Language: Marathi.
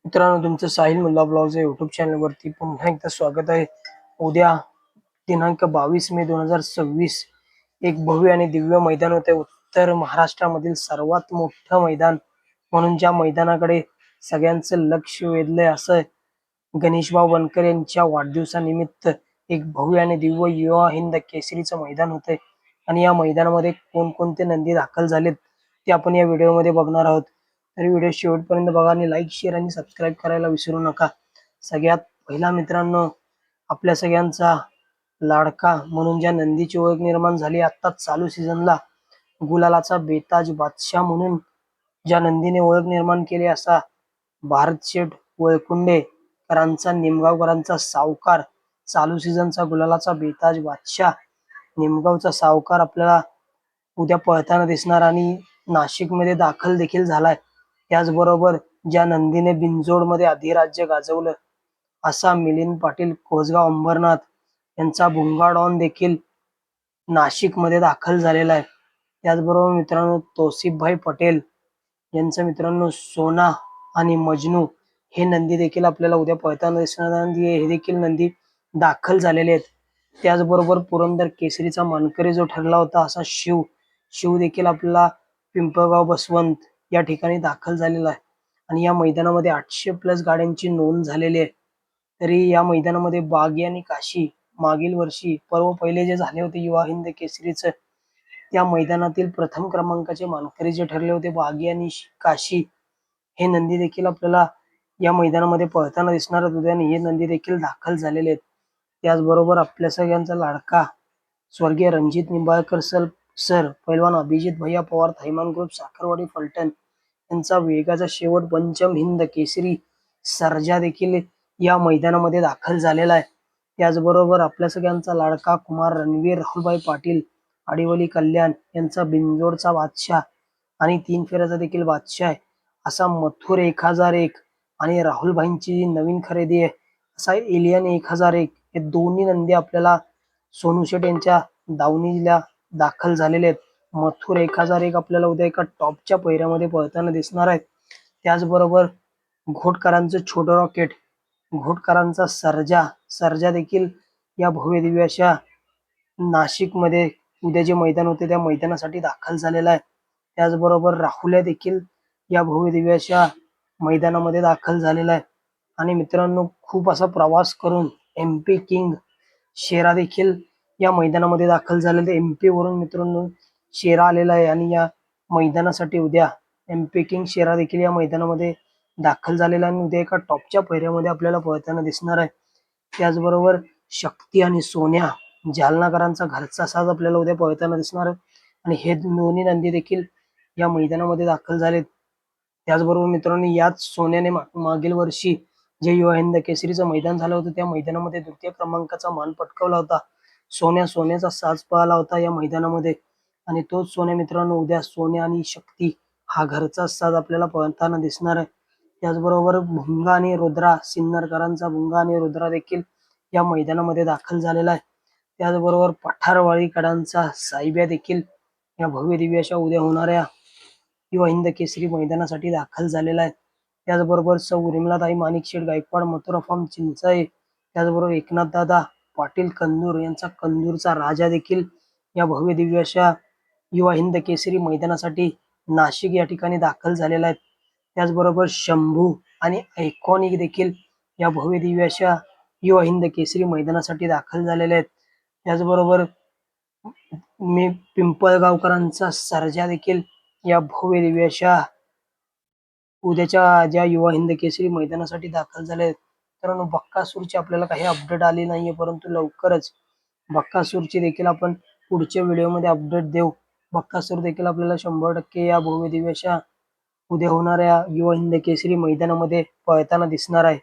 मित्रांनो, तुमचं साहिल मुल्ला ब्लॉग्स या युट्यूब चॅनलवरती पुन्हा एकदा स्वागत आहे. उद्या दिनांक 22 मे 2026 एक भव्य आणि दिव्य मैदान होते. उत्तर महाराष्ट्रामधील सर्वात मोठं मैदान म्हणून ज्या मैदानाकडे सगळ्यांचं लक्ष वेधलंय असं गणेशभाऊ बनकर यांच्या वाढदिवसानिमित्त एक भव्य आणि दिव्य युवा हिंद केसरीचं मैदान होतंय. आणि या मैदानामध्ये कोणकोणते नंदी दाखल झालेत ते आपण या व्हिडिओमध्ये बघणार आहोत. तरी व्हिडिओ शेवटपर्यंत बघा आणि लाईक, शेअर आणि सबस्क्राईब करायला विसरू नका. सगळ्यात पहिला मित्रांनो, आपल्या सगळ्यांचा लाडका म्हणून ज्या नंदीची ओळख निर्माण झाली आत्ताच चालू सीझनला, गुलालाचा बेताज बादशाह म्हणून ज्या नंदीने ओळख निर्माण केली असा भारत शेठ वळकुंडेकरांचा, निमगावकरांचा सावकार, चालू सीझनचा गुलालाचा बेताज बादशाह निमगावचा सावकार आपल्याला उद्या पळताना दिसणार आणि नाशिकमध्ये दाखल देखील झालाय. त्याचबरोबर ज्या नंदीने बिनजोडमध्ये अधिराज्य गाजवलं असा मिलिंद पाटील कोसगाव अंबरनाथ यांचा भुंगा डॉन देखील नाशिकमध्ये दाखल झालेला आहे. त्याचबरोबर मित्रांनो, तौसिफभाई पटेल यांचं मित्रांनो सोना आणि मजनू हे नंदी देखील आपल्याला उद्या पळताना दिसणार आणि हे देखील नंदी दाखल झालेले आहेत. त्याचबरोबर पुरंदर केसरीचा मानकरी जो ठरला होता असा शिव देखील आपल्याला पिंपळगाव बसवंत या ठिकाणी दाखल झालेला आहे. आणि या मैदानामध्ये 800+ गाड्यांची नोंद झालेली आहे. तरी या मैदानामध्ये बागी आणि काशी मागील वर्षी पर्व पहिले जे झाले होते युवा हिंद केसरीचं, त्या मैदानातील प्रथम क्रमांकाचे मानकरी जे ठरले होते बागी आणि काशी हे नंदी देखील आपल्याला या मैदानामध्ये पळताना दिसणार होते आणि हे नंदी देखील दाखल झालेले आहेत. त्याचबरोबर आपल्या सगळ्यांचा लाडका स्वर्गीय रणजित निंबाळकर सर, पैलवान अभिजित भैया पवार, थैमान ग्रुप, साखरवाडी, फलटण यांचा वेगाचा शेवट पंचम हिंद केसरी सर्जा देखील या मैदानामध्ये दाखल झालेला आहे. त्याचबरोबर आपल्या सगळ्यांचा लाडका कुमार रणवीर राहुलभाई पाटील आडिवली कल्याण यांचा बिनजोडचा बादशाह आणि 3 फेऱ्याचा देखील बादशाह आहे असा मथुर 1001 आणि राहुलभाईंची जी नवीन खरेदी आहे असा एलियन 1001 हे दोन्ही नंदी आपल्याला सोनू शेट यांच्या दावणीला दाखल झालेले आहेत. मथुर 1001 आपल्याला उद्या एका टॉपच्या पहिऱ्यामध्ये पळताना दिसणार आहे. त्याचबरोबर घोटकरांचं छोटं रॉकेट, घोटकरांचा सर्जा देखील या भव्य दिव्य अशा नाशिकमध्ये उद्या जे मैदान होते त्या मैदानासाठी दाखल झालेला आहे. त्याचबरोबर राहुल्या देखील या भव्य दिव्य अशा मैदानामध्ये दाखल झालेला आहे. आणि मित्रांनो, खूप असा प्रवास करून MP किंग शेरा देखील या मैदानामध्ये दाखल झालेले. MP वरून मित्रांनो शेरा आलेला आहे आणि या मैदानासाठी उद्या MP किंग शेरा देखील या मैदानामध्ये दाखल झालेला आणि उद्या एका टॉपच्या पहिऱ्यामध्ये आपल्याला पळताना दिसणार आहे. त्याचबरोबर शक्ती आणि सोन्या जालनाकरांचा घरचा साज आपल्याला उद्या पळताना दिसणार आहे आणि हे दोन्ही नंदी देखील या मैदानामध्ये दाखल झालेत. त्याचबरोबर मित्रांनो, याच सोन्याने मागील वर्षी जे युवा हिंद केसरीचं मैदान झालं होतं त्या मैदानामध्ये द्वितीय क्रमांकाचा मान पटकावला होता. सोन्याचा साज पळाला होता या मैदानामध्ये आणि तोच सोन्या मित्रांनो उद्या सोन्या आणि शक्ती हा घरचा साज आपल्याला पळताना दिसणार आहे. त्याचबरोबर भुंगा आणि रुद्रा, सिन्नरकरांचा भुंगा आणि रुद्रा देखील या मैदानामध्ये दाखल झालेला आहे. त्याचबरोबर पठारवाडीकरांचा साहेब्या देखील या भव्य दिव्य अशा उद्या होणाऱ्या युवा हिंद केसरी मैदानासाठी दाखल झालेला आहे. त्याचबरोबर सौ उर्मिलाताई माणिकशेठ गायकवाड, मथुरा फार्म चिंचाळे, त्याचबरोबर एकनाथदादा पाटील कंदूर यांचा कंदूरचा राजा देखील या भव्य दिव्य अशा युवा हिंद केसरी मैदानासाठी नाशिक या ठिकाणी दाखल झालेला आहे. त्याचबरोबर शंभू आणि आयकॉनिक देखील या भव्य दिव्य अशा युवा हिंद केसरी मैदानासाठी दाखल झालेले आहेत. त्याचबरोबर पिंपळगावकरांचा सर्जा देखील या भव्य दिव्य अशा उद्याच्या ज्या युवा हिंद केसरी मैदानासाठी दाखल झाले आहेत. मित्रांनो, बक्कासूरची आपल्याला काही अपडेट आली नाहीये, परंतु लवकरच बक्कासूरची देखील आपण पुढच्या व्हिडिओमध्ये अपडेट देऊ. बक्कासूर देखील आपल्याला 100% या भव्य दिव्य अशा उद्या होणाऱ्या युवा हिंद केसरी मैदानामध्ये पळताना दिसणार आहे.